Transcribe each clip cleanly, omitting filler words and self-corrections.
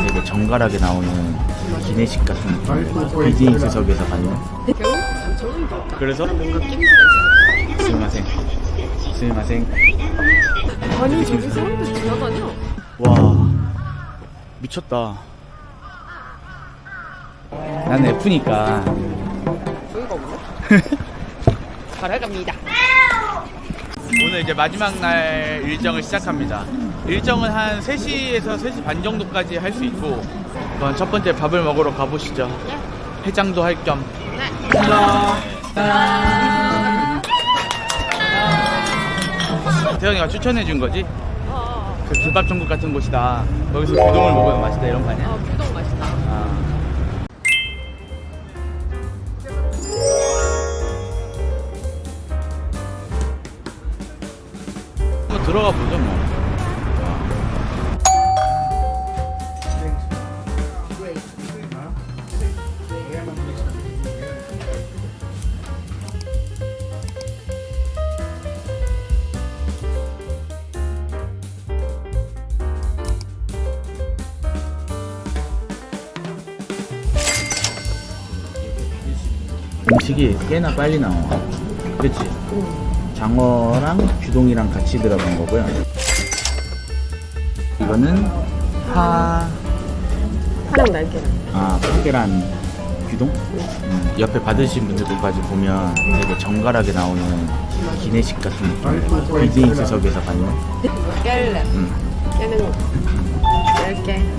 되게 정갈하게 나오는 기내식 같은 느낌. 비즈니스석에서 받는. 겨우 3,000원 더. 그래서 뭔가 낌새가 있어. 스미마생 스미마생. 아니 저기 사람들 지나다녀. 와 미쳤다. 난 F니까. 저희가 없네. 살아갑니다. 오늘 이제 마지막 날 일정을 시작합니다. 일정은 한 3시에서 3시 반 정도까지 할 수 있고, 그럼 첫 번째 밥을 먹으러 가보시죠. 네. 해장도 할 겸. 네. 태영이가 추천해 준 거지? 어. 그 김밥 천국 같은 곳이다. 거기서 우동을 먹으면 맛있다 이런 거 아니야? 규동 맛있다. 아. 한번 들어가 보죠 뭐. 음식이 꽤나 빨리 나와. 그치? 장어랑 규동이랑 같이 들어간 거고요. 이거는 파랑 날계란. 파계란 규동? 옆에 받으신 분들까지 보면 되게 정갈하게 나오는 기내식 같은 느낌. 비즈니스석에서 받는. 깰래. 깨는 10개.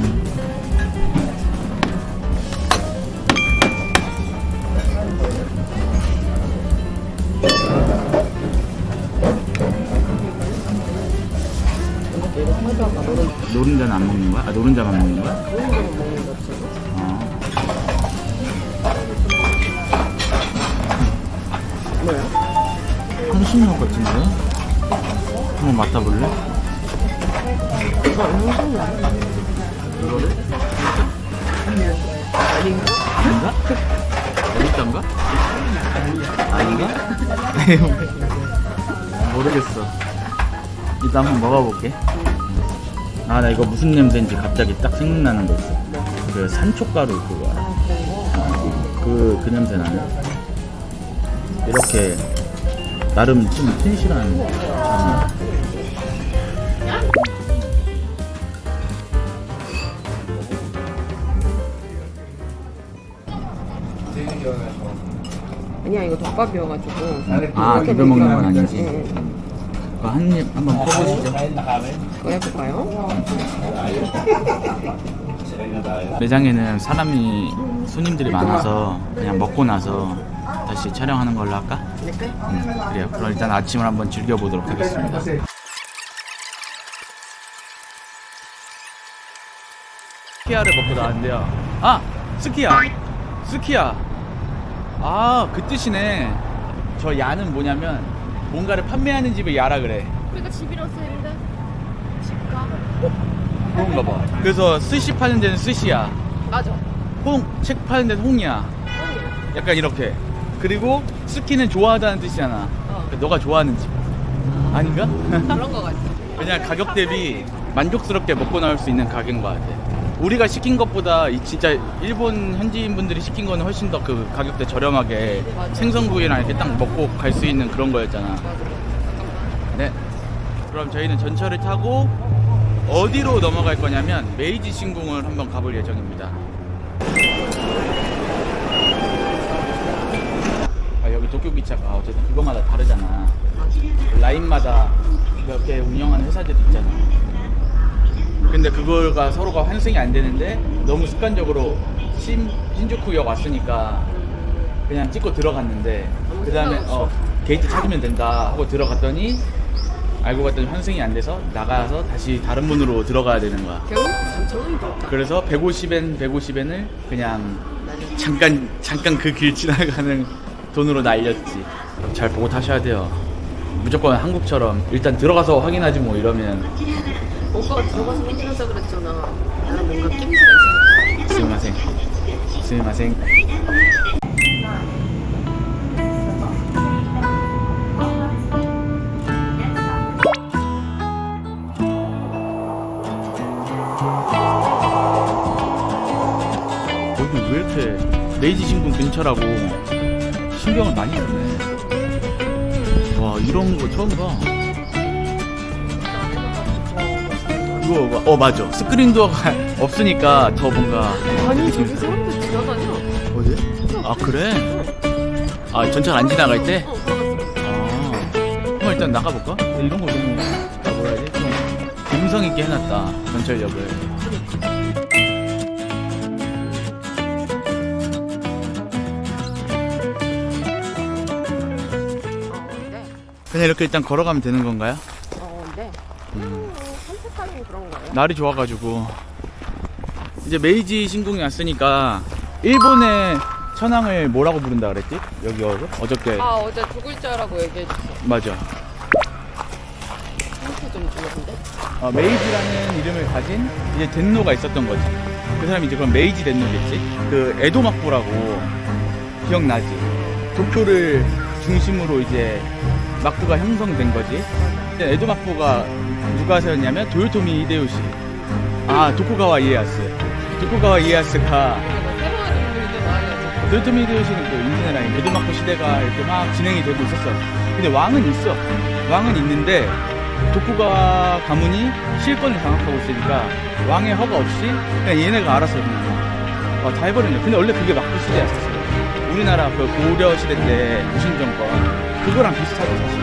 노른자는 안 먹는 거야? 아, 노른자만 먹는 거야? 뭐야? 향신료 같은데? 한번 맡아볼래? 이거 향신료 이거를? 아닌가? 아닌가? 어묵단가? 아닌가? 모르겠어. 일단 한번 먹어볼게. 아, 나 이거 무슨 냄새인지 갑자기 딱 생각나는 거 있어. 그 산초가루 그거야. 그 냄새 나네. 이렇게 나름 좀 튼실한 장어. 아니야 이거 덮밥이어가지고. 아, 비벼 먹는 건 아니지. 응. 그거 한 입 한번 퍼보시죠. 이거 해볼까요? 매장에는 사람이 손님들이 많아서 그냥 먹고 나서 다시 촬영하는 걸로 할까? 네, 끝. 그래요. 그럼 일단 아침을 한번 즐겨보도록 하겠습니다. 스키야를 먹고 나왔는데요. 아! 스키야! 스키야! 아, 그 뜻이네. 저 야는 뭐냐면 뭔가를 판매하는 집을 야라 그래. 우리가 집이라서 했는데 집가? 그런가 봐. 그래서 스시 파는 데는 스시야. 맞아. 책 파는 데는 홍이야. 약간 이렇게. 그리고 스키는 좋아하다는 뜻이잖아. 너가 좋아하는 집 아닌가? 그런 거 같아. 그냥 가격 대비 만족스럽게 먹고 나올 수 있는 가격인 것 같아. 우리가 시킨 것보다 진짜 일본 현지인 분들이 시킨 거는 훨씬 더 그 가격대 저렴하게 맞아. 생선구이랑 이렇게 딱 먹고 갈 수 있는 그런 거였잖아. 맞아. 네. 그럼 저희는 전철을 타고 어디로 넘어갈 거냐면 메이지 신궁을 한번 가볼 예정입니다. 아, 여기 도쿄기차가 어쨌든 그거마다 다르잖아. 라인마다 몇 개 운영하는 회사들이 있잖아. 근데 그거가 서로가 환승이 안 되는데 너무 습관적으로 신주쿠역 왔으니까 그냥 찍고 들어갔는데 그 다음에 게이트 찾으면 된다 하고 들어갔더니 알고 봤더니 환승이 안 돼서 나가서 다시 다른 문으로 들어가야 되는 거야. 겨우 3,000원 더. 그래서 150엔을 그냥 잠깐 그 길 지나가는 돈으로 날렸지. 잘 보고 타셔야 돼요. 무조건 한국처럼 일단 들어가서 확인하지 뭐 이러면. 오빠가 들어가서 확인하자 그랬잖아. 나는 뭔가 낌새가 있어. 스미마생 스미마생. 거기 왜 이렇게 메이지 신궁 근처라고 신경을 많이 쓰네. 와, 이런 거 처음 봐. 이거 맞아. 스크린 도어가 없으니까 더 뭔가. 아니 저기 사람들 지나다녀. 어디? 아, 그래? 아, 전철 안 지나갈 때? 들어갔어. 그럼 일단 나가볼까? 이런 거 너무 뭐라 해야 돼? 좀 감성 있게 해놨다, 전철역을. 네. 그냥 이렇게 일단 걸어가면 되는 건가요? 네. 산책하는 그런 거예요. 날이 좋아가지고. 이제 메이지 신궁에 왔으니까 일본의 천황을 뭐라고 부른다 그랬지? 여기 어저께. 아 어제 두 글자라고 얘기해줬어. 맞아. 힌트 좀 주는데? 메이지라는 이름을 가진 이제 덴노가 있었던 거지. 그 사람이 이제 그럼 메이지 덴노겠지. 그 에도 막부라고 기억나지? 도쿄를 중심으로 이제 막부가 형성된 거지. 에도 막부가 누가 세웠냐면 도요토미 히데요시. 아, 도쿠가와 이에야스. 도쿠가와 이에야스가 새로운 인물도 나와야지. 도요토미 히데요시는 그 인진의 라인 에도 막부 시대가 이렇게 막 진행이 되고 있었어. 근데 왕은 있어. 왕은 있는데 도쿠가와 가문이 실권을 장악하고 있으니까 왕의 허가 없이 그냥 얘네가 알아서 그냥 다 해버리는. 근데 원래 그게 막부 시대였어. 우리나라 그 고려 시대 때 무신정권 그거랑 비슷하죠 사실.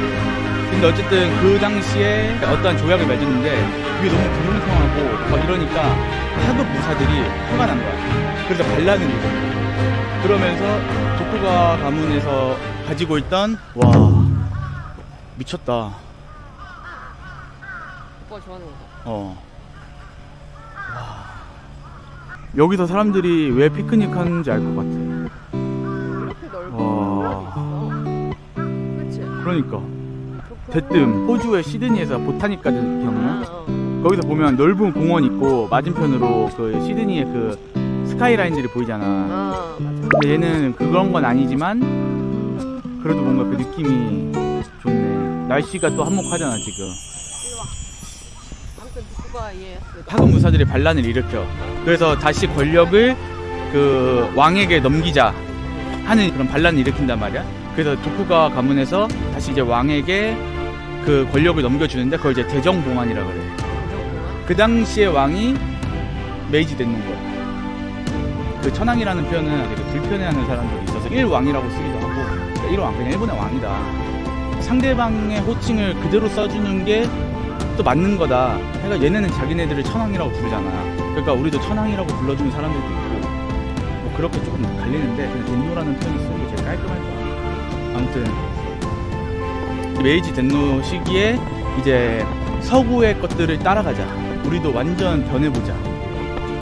근데 어쨌든 그 당시에 어떠한 조약을 맺었는데 그게 너무 불공평하고 막 이러니까 하급 무사들이 화가 난 거야. 그래서 반란을 일으켜. 그러면서 도쿠가와 가문에서 가지고 있던 와 미쳤다. 오빠 좋아하는 거. 여기서 사람들이 왜 피크닉 하는지 알 것 같아. 이렇게 넓은 그치? 그러니까 대뜸 호주의 시드니에서 보타닉 가든 기억나? 어. 거기서 보면 넓은 공원 있고 맞은편으로 그 시드니의 그 스카이라인들이 보이잖아. 아 맞아. 근데 얘는 그런 건 아니지만 그래도 뭔가 그 느낌이 좋네. 날씨가 또 한몫하잖아 지금. 이리 와. 아무튼 누가 이해했어. 하급 무사들이 반란을 일으켜. 그래서 다시 권력을 그 왕에게 넘기자 하는 그런 반란을 일으킨단 말이야. 그래서 도쿠가와 가문에서 다시 이제 왕에게 그 권력을 넘겨주는데 그걸 이제 대정봉환이라 그래. 그 당시의 왕이 메이지 덴노인 거야. 그 천황이라는 표현은 되게 불편해하는 사람들이 있어서 일왕이라고 쓰기도 하고, 그러니까 일왕 그냥 일본의 왕이다. 상대방의 호칭을 그대로 써주는 게 또 맞는 거다. 그러니까 얘네는 자기네들을 천황이라고 부르잖아. 그러니까 우리도 천황이라고 불러주는 사람들도 있고, 뭐 그렇게 조금 갈리는데 그냥 덴노라는 표현이 쓰는 게 제일 깔끔할 거야. 아무튼 메이지 덴노 시기에 이제 서구의 것들을 따라가자. 우리도 완전 변해보자.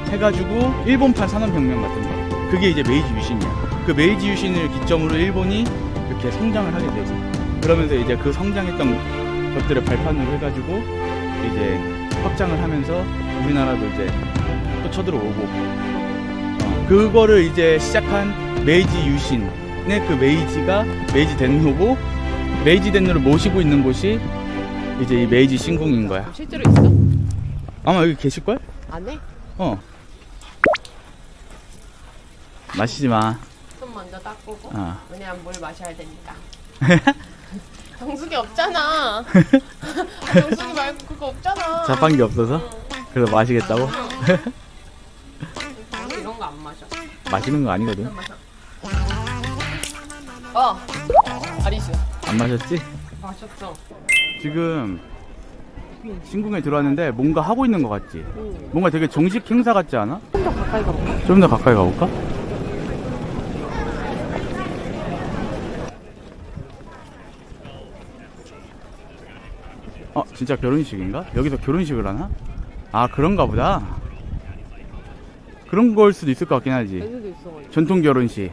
해가지고 일본판 산업혁명 같은 거. 그게 이제 메이지 유신이야. 그 메이지 유신을 기점으로 일본이 이렇게 성장을 하게 되지. 그러면서 이제 그 성장했던 것들을 발판으로 해가지고 이제 확장을 하면서 우리나라도 이제 또 쳐들어오고. 그거를 이제 시작한 메이지 유신의 그 메이지가 메이지 덴노고, 메이지 덴노를 모시고 있는 곳이 이제 이 메이지 신궁인 거야. 실제로 있어? 아마 여기 계실걸? 안 해? 마시지 마. 손 먼저 닦고. 어. 왜냐면 물 마셔야 되니까. 정수기 없잖아. 정수기 말고 그거 없잖아. 자판기 없어서? 그래서 마시겠다고? 이런 거 안 마셔. 마시는 거 아니거든. 아리수. 안 마셨지? 마셨어. 지금 신궁에 들어왔는데 뭔가 하고 있는 것 같지? 뭔가 되게 정식 행사 같지 않아? 좀 더 가까이 가볼까? 좀 더 가까이 가볼까? 진짜 결혼식인가? 여기서 결혼식을 하나? 아, 그런가 보다. 그런 걸 수도 있을 것 같긴 하지. 애들도 있어. 전통 결혼식.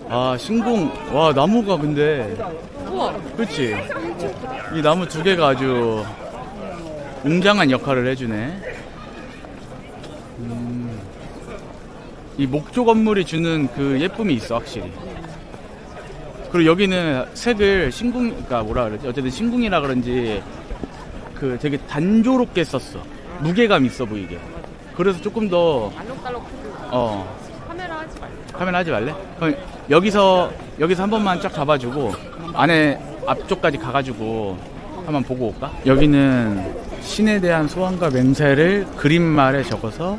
아, 신궁. 와, 나무가 근데. 우와. 그치? 이 나무 두 개가 아주 웅장한 역할을 해주네. 이 목조 건물이 주는 그 예쁨이 있어, 확실히. 그리고 여기는 색을 신궁, 그러니까 뭐라 그러지? 어쨌든 신궁이라 그런지 그 되게 단조롭게 썼어. 무게감 있어 보이게. 그래서 조금 더 알록달록 카메라 하지 말래? 그럼 여기서 한 번만 쫙 잡아주고 안에 앞쪽까지 가가지고 한번 보고 올까? 여기는 신에 대한 소원과 맹세를 그림말에 적어서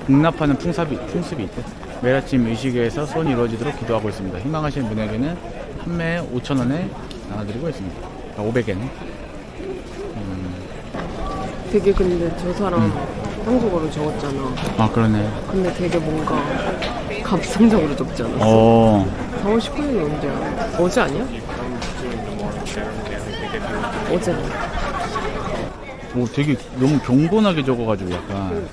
공납하는 풍습이 있대. 매일 아침 의식에서 소원이 이루어지도록 기도하고 있습니다. 희망하시는 분에게는 한 매에 5,000원에 나눠드리고 있습니다. 500엔. 되게 근데 저 사람 한국어로 적었잖아. 아 그러네. 근데 되게 뭔가 감성적으로 적지 않았어? 4월 19일이 언제야? 어제 아니야? 어제. 오 되게 너무 경건하게 적어가지고 약간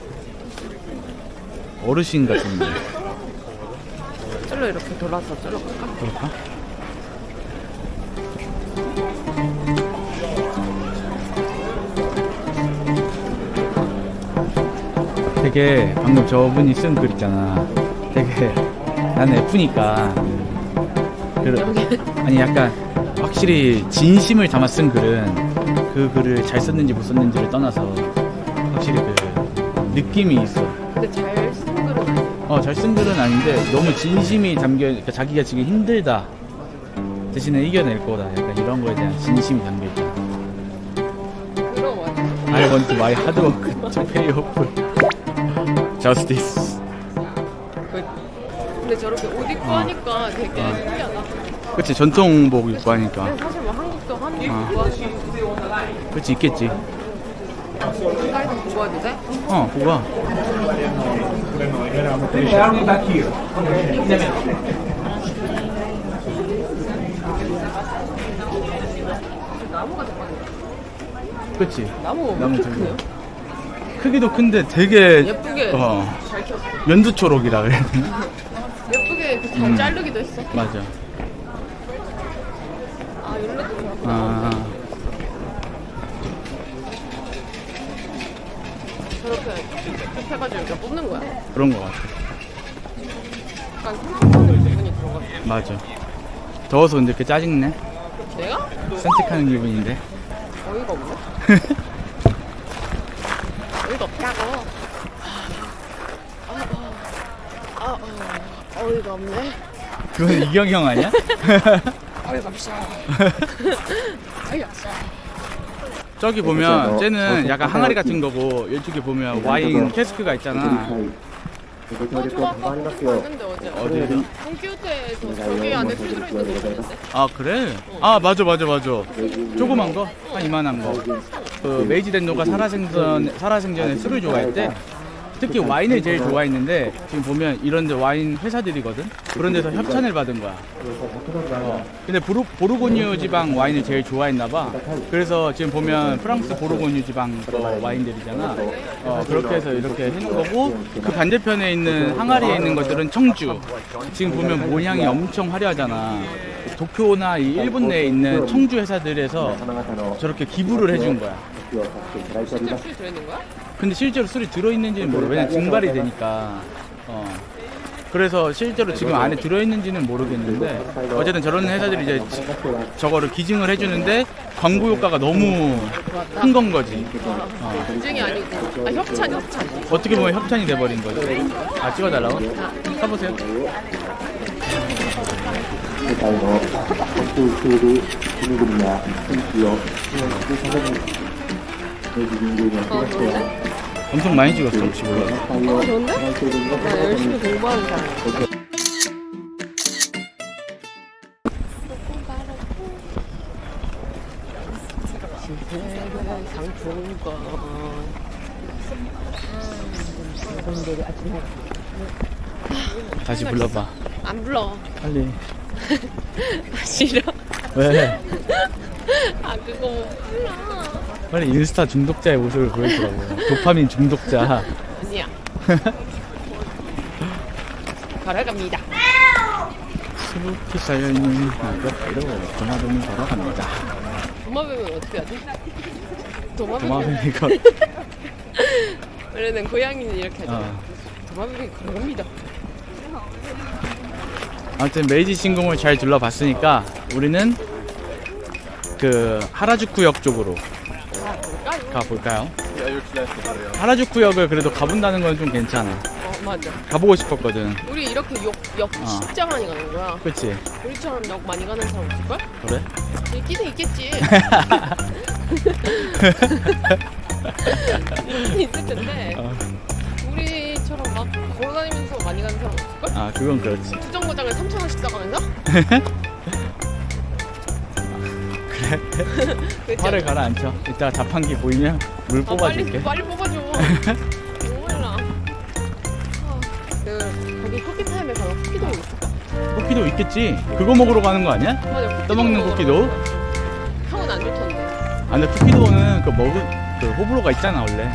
어르신 같은데. 쫄로 이렇게 돌아서 쫄로 갈까? 그럴까? 되게 방금 저분이 쓴 글 있잖아. 되게 나는 F니까 아니 약간 확실히 진심을 담아 쓴 글은 그 글을 잘 썼는지 못 썼는지를 떠나서 확실히 그 느낌이 있어. 근데 잘 쓴 글은 아니야. 잘 쓴 글은 아닌데 너무 진심이 담겨, 그러니까 자기가 지금 힘들다 대신에 이겨낼 거다. 약간 이런 거에 대한 진심이 담겨 있잖아. 그런 거 같아. I want my hard work to pay off justice. 근데 저렇게 옷 입고 하니까 되게 신기하다. 그치, 전통복 입고 하니까. 근데 사실 뭐 한국도 한복 입고 하니까. 그치, 있겠지. 가이드 보고 와도 돼? 보고 와. 나무가 대박이다. 그치. 나무 나무 엄청 되게 크네요. 크기도 큰데 되게 예쁘게 잘 켰어. 연두초록이라 그래야 되나? 예쁘게 잘 자르기도 했어. 맞아. 아, 이런 것도 좋아. 저렇게 툭툭 해가지고 이렇게 뽑는 거야. 그런 거 같아. 약간 생각하는 기분이 들어갔어. 맞아. 더워서 근데 이렇게 짜증내. 내가? 산책하는 기분인데. 어이가 없네. 어이가 없다고. 어이가 없네. 그건 이경영 아니야? 어이가 없어. 어이가 없어. 저기 보면 쟤는 약간 항아리 같은 거고 이쪽에 보면 와인 캐스크가 있잖아. 좋아. 봤는데 어제. 어디에서? 동키호테에서 저기 안에 술 들어있는 거 봤는데? 아 그래? 아 맞아. 조그만 거? 한 이만한 거. 그 메이지 덴노가 살아생전에 술을 좋아했대. 특히 와인을 제일 좋아했는데 지금 보면 이런 데 와인 회사들이거든? 그런 데서 협찬을 받은 거야. 근데 보르고뉴 지방 와인을 제일 좋아했나 봐. 그래서 지금 보면 프랑스 보르고뉴 지방 거 와인들이잖아. 그렇게 해서 이렇게 해놓은 거고, 그 반대편에 있는 항아리에 있는 것들은 청주. 지금 보면 모양이 엄청 화려하잖아. 도쿄나 이 일본 내에 있는 청주 회사들에서 저렇게 기부를 해준 거야. 진짜 술 들어있는 거야? 근데 실제로 술이 들어있는지는 모르. 왜냐면 증발이 되니까. 그래서 실제로 지금 안에 들어있는지는 모르겠는데 어쨌든 저런 회사들이 이제 저거를 기증을 해주는데 광고 효과가 너무 큰 건 거지. 기증이 아니고 협찬. 어떻게 보면 협찬이 돼버린 거지. 아 찍어달라고? 써보세요. 世界の活動している国々や地域を支援するために明治神宮におきましては 엄청 많이 찍었어. 혹시 몰라서. 対応を 좋은데? 行っている皆 나 様に 열심히 공부하는 사람. 상품권. 다시 불러봐. 안 불러. 빨리. 싫어. 왜? 그거 못 불러. 빨리 인스타 중독자의 모습을 보여주라고. 도파민 중독자. 아니야. 걸어갑니다. 수북히 쌓여있는 낙엽으로 도마뱀이 걸어갑니다. 도마뱀은 어떻게 하지? 도마뱀이 걸. 원래는 고양이는 이렇게 하잖아. 도마뱀이 걸어갑니다. 아무튼 메이지 신궁을 잘 둘러봤으니까 우리는 그 하라주쿠역 쪽으로 가볼까요? 하라주쿠역을 그래도 가본다는 건 좀 괜찮아. 맞아. 가보고 싶었거든. 우리 이렇게 역 진짜 많이 가는 거야. 그치? 우리처럼 역 많이 가는 사람 없을걸? 그래? 있긴 있겠지. 있긴 있을 텐데 우리처럼 막 걸어다니면서 많이 가는 사람 없을걸? 아, 그건 그렇지. 수정거장을 3,000원씩 싸가면서? 그래? 화를 가라앉혀. 이따가 자판기 보이면 물 뽑아줄게. 빨리 뽑아줘. 정말라. 거기 쿠키 타임에 가면 쿠키도 있을까? 쿠키도 있겠지? 그거 먹으러 가는 거 아니야? 맞아. 떠먹는 쿠키도? 형은 안 좋던데. 아, 근데 쿠키도는 그 호불호가 있잖아, 원래.